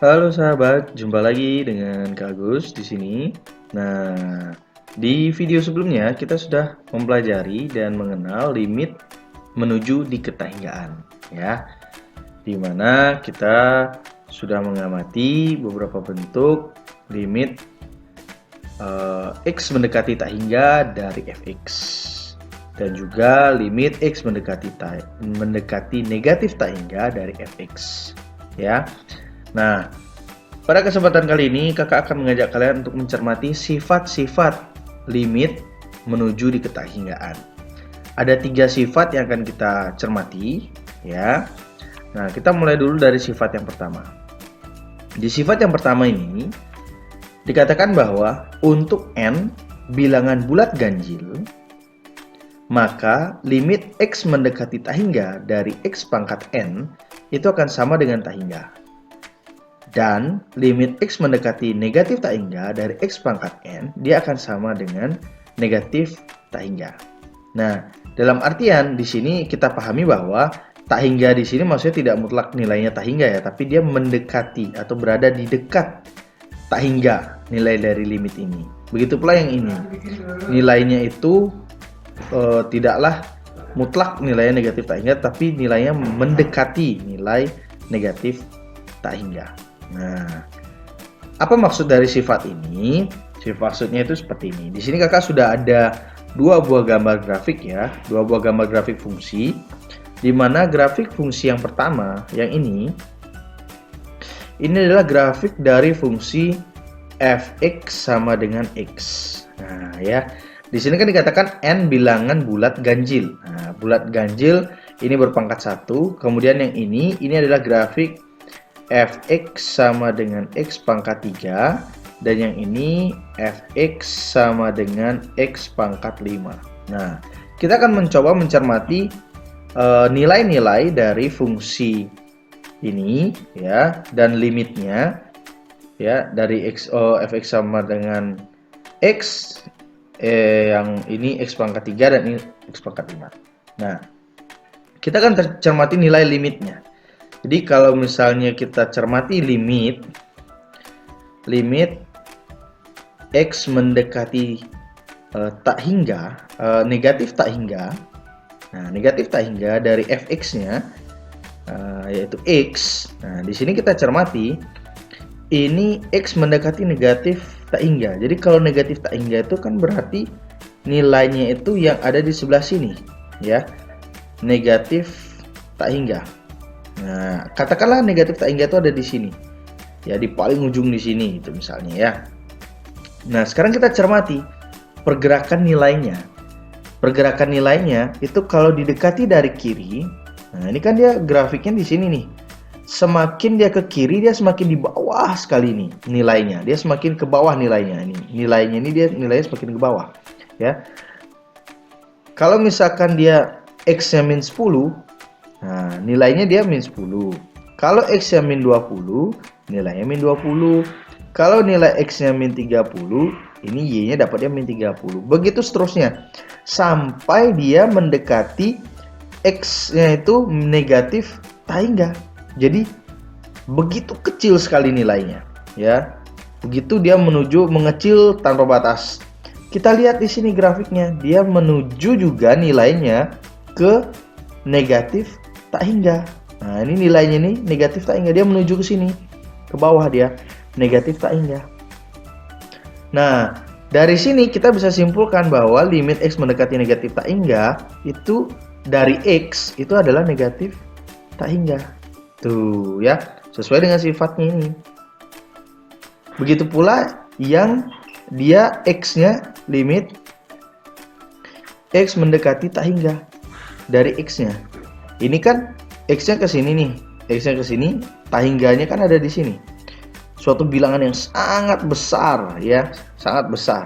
Halo sahabat, jumpa lagi dengan Kak Agus di sini. Nah, di video sebelumnya kita sudah mempelajari dan mengenal limit menuju di ketahinggaan, ya. Di mana kita sudah mengamati beberapa bentuk limit X mendekati tak hingga dari fx dan juga limit X mendekati negatif tak hingga dari fx, ya. Nah, pada kesempatan kali ini kakak akan mengajak kalian untuk mencermati sifat-sifat limit menuju di ketahinggaan. Ada 3 sifat yang akan kita cermati, ya. Nah, kita mulai dulu dari sifat yang pertama. Di sifat yang pertama ini dikatakan bahwa untuk n bilangan bulat ganjil, maka limit X mendekati tak hingga dari X pangkat n itu akan sama dengan tak hingga. Dan limit X mendekati negatif tak hingga dari X pangkat n, dia akan sama dengan negatif tak hingga. Nah, dalam artian di sini kita pahami bahwa tak hingga di sini maksudnya tidak mutlak nilainya tak hingga ya, tapi dia mendekati atau berada di dekat tak hingga nilai dari limit ini. Begitu pula yang ini. Nilainya itu tidaklah mutlak nilainya negatif tak hingga, tapi nilainya mendekati nilai negatif tak hingga. Nah, apa maksud dari sifat ini? Maksudnya itu seperti ini. Di sini kakak sudah ada 2 buah gambar grafik ya, 2 buah gambar grafik fungsi. Di mana grafik fungsi yang pertama, yang ini adalah grafik dari fungsi fx sama dengan x. Nah, ya. Di sini kan dikatakan n bilangan bulat ganjil. Nah, bulat ganjil ini berpangkat 1. Kemudian yang ini adalah grafik fx sama dengan x pangkat 3, dan yang ini fx sama dengan x pangkat 5. Nah, kita akan mencoba mencermati nilai-nilai dari fungsi ini ya, dan limitnya ya, dari fx sama dengan x, yang ini x pangkat 3 dan ini x pangkat 5. Nah, kita akan cermati nilai limitnya. Jadi kalau misalnya kita cermati limit X mendekati tak hingga, negatif tak hingga. Nah, negatif tak hingga dari fx-nya yaitu x. Nah, di sini kita cermati ini x mendekati negatif tak hingga. Jadi kalau negatif tak hingga itu kan berarti nilainya itu yang ada di sebelah sini, ya. Negatif tak hingga. Nah, katakanlah negatif tak hingga itu ada di sini, ya, di paling ujung di sini itu misalnya ya. Nah, sekarang kita cermati pergerakan nilainya. Pergerakan nilainya itu kalau didekati dari kiri, nah ini kan dia grafiknya di sini nih. Semakin dia ke kiri, dia semakin di bawah sekali nih nilainya. Dia semakin ke bawah nilainya ini. Nilainya ini dia nilainya semakin ke bawah, ya. Kalau misalkan dia x-nya min 10, nah, nilainya dia min 10. Kalau X-nya min 20, nilainya min 20. Kalau nilai X-nya min 30, ini Y-nya dapatnya min 30. Begitu seterusnya. Sampai dia mendekati X-nya itu negatif tak hingga. Jadi, begitu kecil sekali nilainya. Ya, begitu dia mengecil tanpa batas. Kita lihat di sini grafiknya. Dia menuju juga nilainya ke negatif tak hingga. Nah, ini nilainya nih negatif tak hingga, dia menuju ke sini, ke bawah dia negatif tak hingga. Nah, dari sini kita bisa simpulkan bahwa limit X mendekati negatif tak hingga itu dari X itu adalah negatif tak hingga. Tuh ya, sesuai dengan sifatnya ini. Begitu pula yang dia X-nya limit X mendekati tak hingga dari X-nya. Ini kan X-nya ke sini nih, X-nya ke sini, tak hingganya kan ada di sini. Suatu bilangan yang sangat besar ya, sangat besar.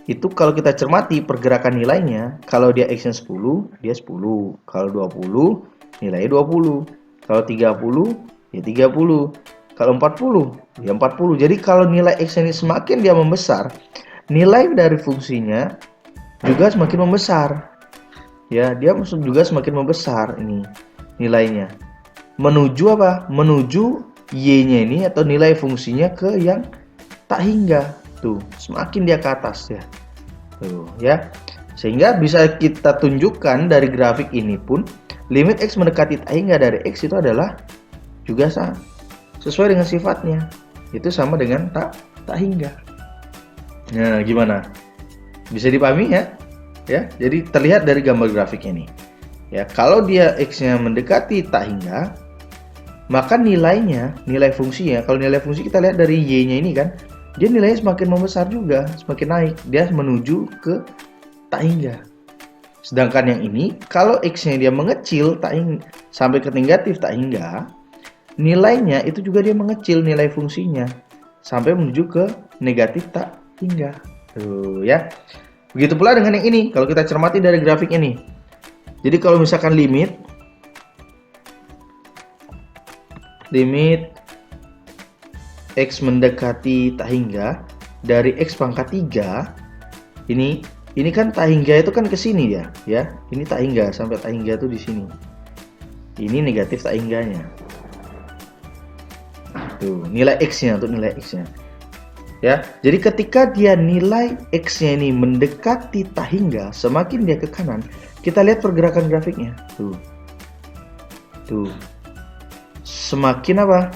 Itu kalau kita cermati pergerakan nilainya, kalau dia X-nya 10, dia 10. Kalau 20, nilainya 20. Kalau 30, ya 30. Kalau 40, ya 40. Jadi kalau nilai X-nya ini semakin dia membesar, nilai dari fungsinya juga semakin membesar. Ya, dia juga semakin membesar ini nilainya. Menuju apa? Menuju y-nya ini atau nilai fungsinya ke yang tak hingga. Tuh, semakin dia ke atas ya. Tuh, ya. Sehingga bisa kita tunjukkan dari grafik ini pun limit x mendekati tak hingga dari x itu adalah juga sesuai dengan sifatnya. Itu sama dengan tak hingga. Nah, gimana? Bisa dipahami ya? Ya, jadi terlihat dari gambar grafik ini. Ya, kalau dia x-nya mendekati tak hingga, maka nilainya, nilai fungsinya, kalau nilai fungsi kita lihat dari y-nya ini kan, dia nilainya semakin membesar juga, semakin naik, dia menuju ke tak hingga. Sedangkan yang ini, kalau x-nya dia mengecil sampai ke negatif tak hingga, nilainya itu juga dia mengecil nilai fungsinya sampai menuju ke negatif tak hingga. Tuh ya. Begitu pula dengan yang ini, kalau kita cermati dari grafik ini. Jadi kalau misalkan limit x mendekati tak hingga dari x pangkat 3, ini kan tak hingga itu kan ke sini ya. Ini tak hingga sampai tak hingga itu di sini. Ini negatif tak hingganya. Tuh, nilai x-nya untuk nilai x-nya. Ya, jadi ketika dia nilai x-nya ini mendekati tak hingga, semakin dia ke kanan, kita lihat pergerakan grafiknya. Tuh. Semakin apa?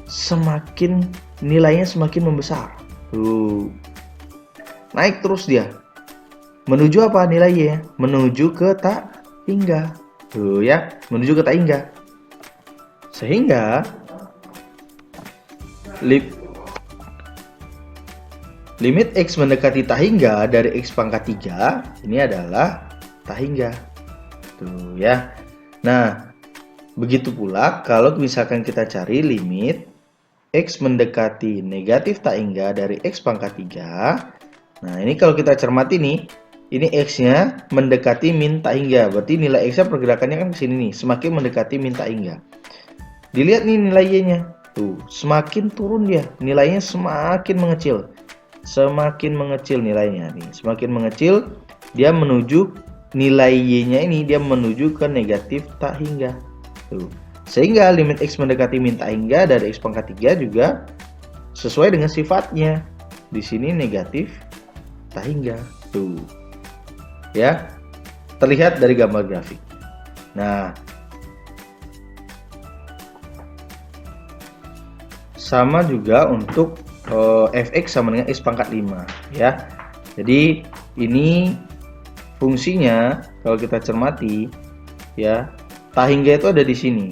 Semakin nilainya semakin membesar. Tuh. Naik terus dia. Menuju apa nilainya? Menuju ke tak hingga. Tuh ya, menuju ke tak hingga. Sehingga limit x mendekati tak hingga dari x pangkat 3 ini adalah tak hingga. Tuh ya. Nah, begitu pula kalau misalkan kita cari limit x mendekati negatif tak hingga dari x pangkat 3. Nah, ini kalau kita cermati nih, ini x-nya mendekati min tak hingga. Berarti nilai x-nya pergerakannya kan ke sini nih, semakin mendekati min tak hingga. Dilihat nih nilai y-nya. Tuh, semakin turun dia, nilainya semakin mengecil. Semakin mengecil nilainya nih, semakin mengecil dia menuju nilai y-nya ini dia menuju ke negatif tak hingga. Tuh. Sehingga limit x mendekati min tak hingga dari x pangkat 3 juga sesuai dengan sifatnya. Di sini negatif tak hingga. Tuh. Ya. Terlihat dari gambar grafik. Nah, sama juga untuk fx sama dengan x pangkat 5 ya. Jadi ini fungsinya kalau kita cermati ya, tak hingga itu ada di sini.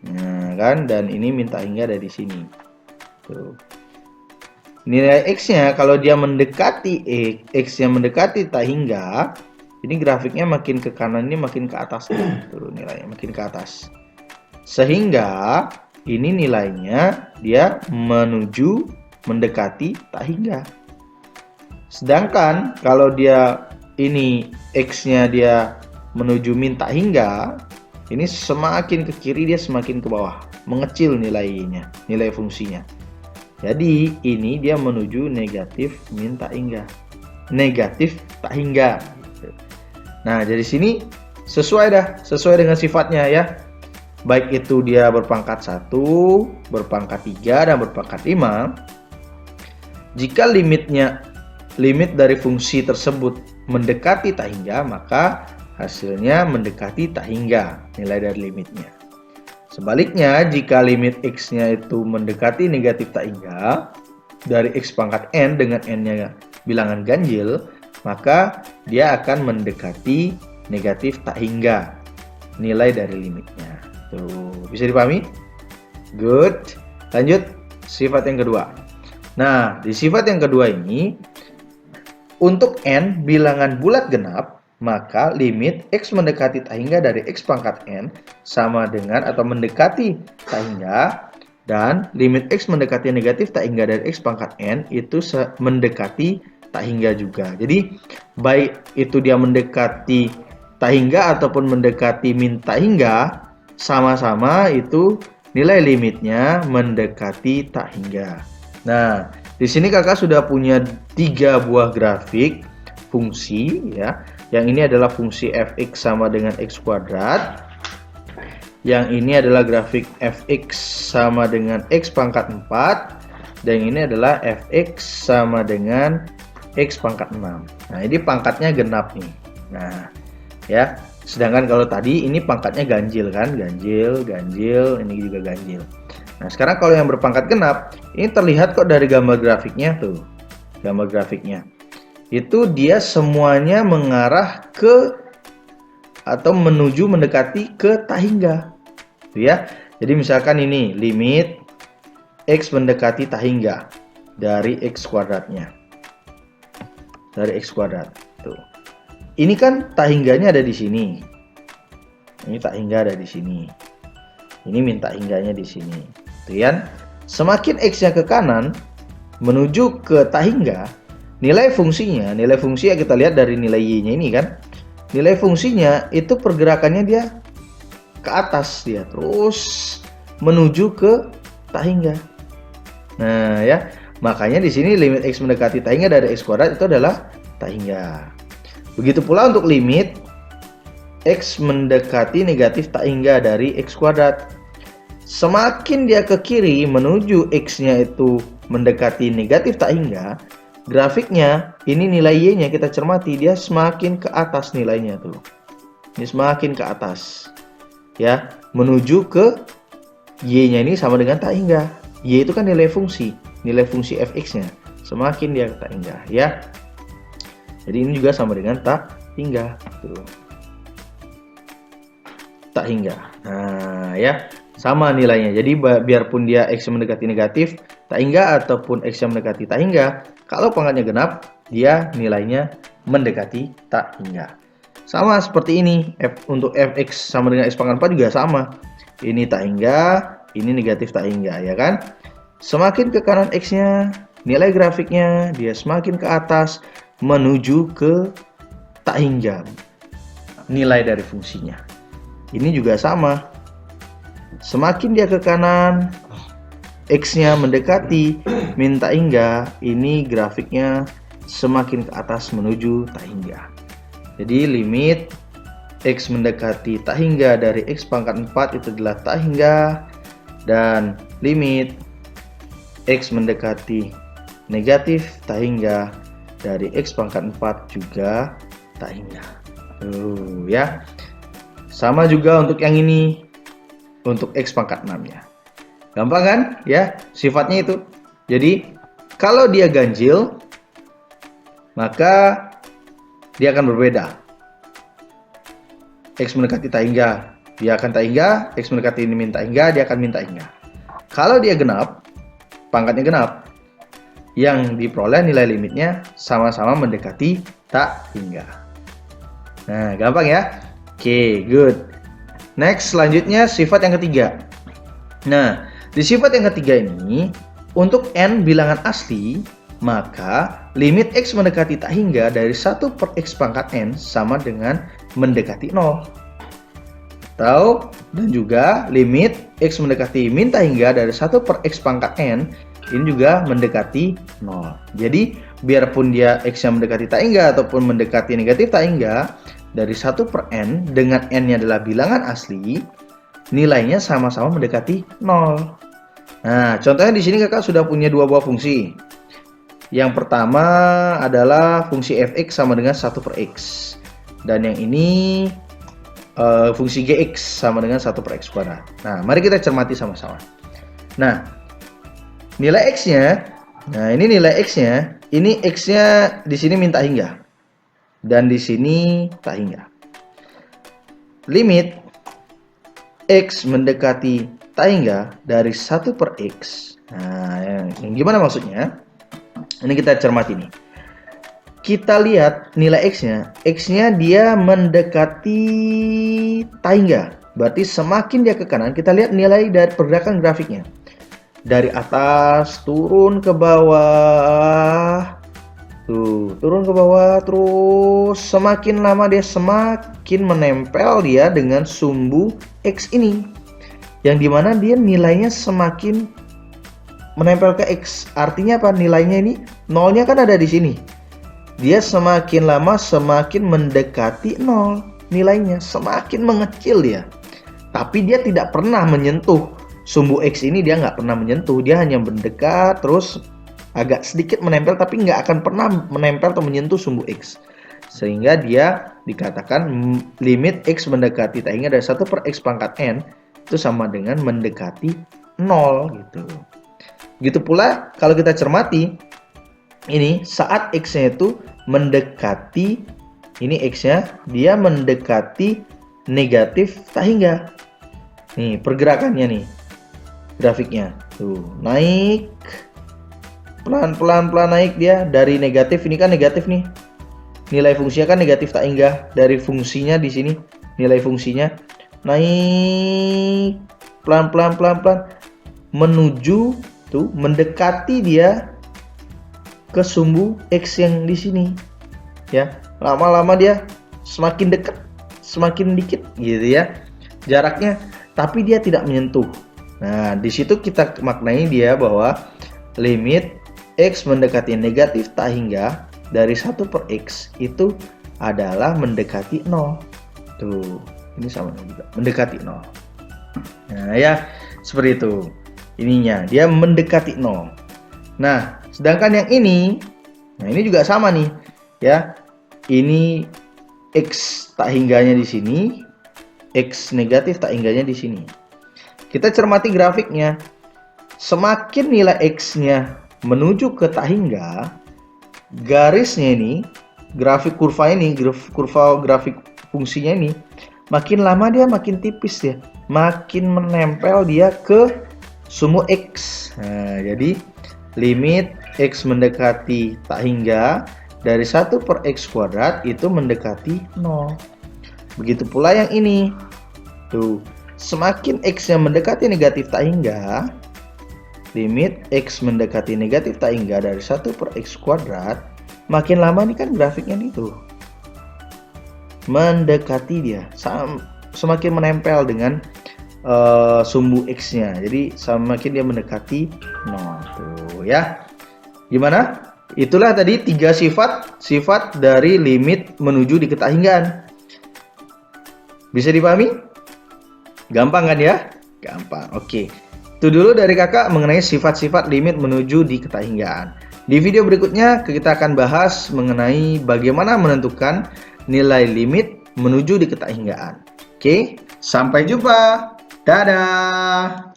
Nah, kan, dan ini min tak hingga ada di sini. Tuh. Nilai x-nya kalau dia mendekati x-nya mendekati tak hingga, ini grafiknya makin ke kanan, ini makin ke atas nih. Tuh, nilainya makin ke atas. Sehingga ini nilainya dia menuju mendekati tak hingga. Sedangkan kalau dia ini x-nya dia menuju min tak hingga, ini semakin ke kiri dia semakin ke bawah, mengecil nilainya, nilai fungsinya. Jadi ini dia menuju negatif min tak hingga. Negatif tak hingga. Nah, dari sini sesuai dengan sifatnya ya. Baik itu dia berpangkat 1, berpangkat 3, dan berpangkat 5. Jika limit dari fungsi tersebut mendekati tak hingga, maka hasilnya mendekati tak hingga nilai dari limitnya. Sebaliknya, jika limit x-nya itu mendekati negatif tak hingga dari x pangkat n dengan n-nya bilangan ganjil, maka dia akan mendekati negatif tak hingga nilai dari limitnya. Tuh, bisa dipahami? Good. Lanjut sifat yang kedua. Nah, di sifat yang kedua ini, untuk n bilangan bulat genap, maka limit x mendekati tak hingga dari x pangkat n sama dengan atau mendekati tak hingga, dan limit x mendekati negatif tak hingga dari x pangkat n itu mendekati tak hingga juga. Jadi, baik itu dia mendekati tak hingga ataupun mendekati min tak hingga, sama-sama itu nilai limitnya mendekati tak hingga. Nah, di sini kakak sudah punya 3 buah grafik fungsi ya. Yang ini adalah fungsi fx sama dengan x kuadrat. Yang ini adalah grafik fx sama dengan x pangkat 4. Dan ini adalah fx sama dengan x pangkat 6. Nah, ini pangkatnya genap nih. Nah, ya. Sedangkan kalau tadi ini pangkatnya ganjil kan? Ganjil, ini juga ganjil. Nah, sekarang kalau yang berpangkat genap, ini terlihat kok dari gambar grafiknya tuh. Gambar grafiknya. Itu dia semuanya mengarah ke atau menuju mendekati ke tak hingga. Ya. Jadi misalkan ini limit x mendekati tak hingga dari x kuadratnya. Dari x kuadrat. Tuh. Ini kan tak hingganya ada di sini. Ini tak hingga ada di sini. Ini minta hingganya di sini. Tuh kan? Semakin x-nya ke kanan menuju ke tak hingga, nilai fungsi yang kita lihat dari nilai y-nya ini kan. Nilai fungsinya itu pergerakannya dia ke atas dia terus menuju ke tak hingga. Nah, ya. Makanya di sini limit x mendekati tak hingga dari x kuadrat itu adalah tak hingga. Begitu pula untuk limit x mendekati negatif tak hingga dari x kuadrat. Semakin dia ke kiri menuju x-nya itu mendekati negatif tak hingga, grafiknya ini nilai y-nya kita cermati dia semakin ke atas nilainya tuh. Ini semakin ke atas. Ya, menuju ke y-nya ini sama dengan tak hingga. Y itu kan nilai fungsi fx-nya. Semakin dia ke tak hingga, ya. Jadi ini juga sama dengan tak hingga. Tuh. Tak hingga. Nah, ya. Sama nilainya. Jadi biarpun dia x mendekati negatif tak hingga ataupun x mendekati tak hingga, kalau pangkatnya genap, dia nilainya mendekati tak hingga. Sama seperti ini. Untuk fx sama dengan x pangkat 4 juga sama. Ini tak hingga, ini negatif tak hingga, ya kan? Semakin ke kanan x-nya, nilai grafiknya dia semakin ke atas menuju ke tak hingga nilai dari fungsinya. Ini juga sama. Semakin dia ke kanan, x-nya mendekati min tak hingga, ini grafiknya semakin ke atas menuju tak hingga. Jadi limit x mendekati tak hingga dari x pangkat 4 itu adalah tak hingga, dan limit x mendekati negatif tak hingga dari x pangkat 4 juga tak hingga. Ya. Sama juga untuk yang ini, untuk x pangkat 6 ya. Gampang kan? Ya, sifatnya itu. Jadi, kalau dia ganjil, maka dia akan berbeda. X mendekati tak hingga, dia akan tak hingga. X mendekati ini min tak hingga, dia akan min tak hingga. Kalau dia genap, pangkatnya genap, yang diperoleh nilai limitnya sama-sama mendekati tak hingga. Nah, gampang ya? Oke, good. Next, selanjutnya sifat yang ketiga. Nah, di sifat yang ketiga ini, untuk n bilangan asli, maka limit x mendekati tak hingga dari 1 per x pangkat n sama dengan mendekati 0. Dan juga limit x mendekati min tak hingga dari 1 per x pangkat n ini juga mendekati 0. Jadi biarpun dia x yang mendekati tak hingga ataupun mendekati negatif tak hingga, dari 1 per n dengan n-nya adalah bilangan asli, nilainya sama-sama mendekati 0. Nah, contohnya di sini kakak sudah punya dua buah fungsi. Yang pertama adalah fungsi fx sama dengan 1 per x. Dan yang ini fungsi gx sama dengan 1 per x kuadrat. Nah, mari kita cermati sama-sama. Nah, nilai x-nya, ini nilai x-nya, ini x-nya di sini minta hingga. Dan di sini tak hingga. Limit x mendekati tak hingga dari 1 per x. Nah, yang gimana maksudnya? Ini kita cermati nih. Kita lihat nilai x-nya dia mendekati tak hingga. Berarti semakin dia ke kanan, kita lihat nilai dari pergerakan grafiknya. Dari atas turun ke bawah. Tuh, turun ke bawah terus semakin lama dia semakin menempel dia dengan sumbu x ini. Yang dimana dia nilainya semakin menempel ke x. Artinya apa? Nilainya ini nolnya kan ada di sini. Dia semakin lama semakin mendekati 0. Nilainya semakin mengecil dia. tapi dia tidak pernah menyentuh sumbu X ini, dia nggak pernah menyentuh, dia hanya mendekat terus agak sedikit menempel, tapi nggak akan pernah menempel atau menyentuh sumbu X, sehingga dia dikatakan limit X mendekati tak hingga dari 1 per X pangkat N itu sama dengan mendekati 0 gitu. Begitu pula kalau kita cermati ini saat X-nya itu mendekati, ini X-nya dia mendekati negatif tak hingga. Nih pergerakannya nih, grafiknya tuh naik pelan-pelan naik dia dari negatif, ini kan negatif nih, nilai fungsinya kan negatif tak hingga, dari fungsinya di sini nilai fungsinya naik pelan-pelan menuju tuh mendekati dia ke sumbu X yang di sini ya. Lama-lama dia semakin dekat, semakin dikit gitu ya jaraknya, tapi dia tidak menyentuh. Nah, di situ kita maknai dia bahwa limit X mendekati negatif tak hingga dari 1 per X itu adalah mendekati 0. Tuh, ini sama juga, mendekati 0. Nah, ya, seperti itu. Ininya, dia mendekati 0. Nah, sedangkan yang ini, nah ini juga sama nih, ya. Ini X tak hingganya di sini, X negatif tak hingganya di sini. Kita cermati grafiknya. Semakin nilai X-nya menuju ke tak hingga, garisnya ini, grafik kurva ini, grafik fungsinya ini, makin lama dia makin tipis ya, makin menempel dia ke sumbu X. Nah, jadi limit X mendekati tak hingga dari 1 per X kuadrat itu mendekati 0. Begitu pula yang ini. Tuh, semakin X yang mendekati negatif tak hingga, limit X mendekati negatif tak hingga dari 1 per X kuadrat, makin lama ini kan grafiknya nih tuh, mendekati dia, semakin menempel dengan sumbu X-nya. Jadi semakin dia mendekati 0 tuh ya. Gimana? Itulah tadi 3 sifat dari limit menuju di ketahinggaan. Bisa dipahami? Gampang kan ya? Gampang. Oke. Itu dulu dari kakak mengenai sifat-sifat limit menuju di ketahinggaan. Di video berikutnya kita akan bahas mengenai bagaimana menentukan nilai limit menuju di ketahinggaan. Oke, sampai jumpa. Dadah.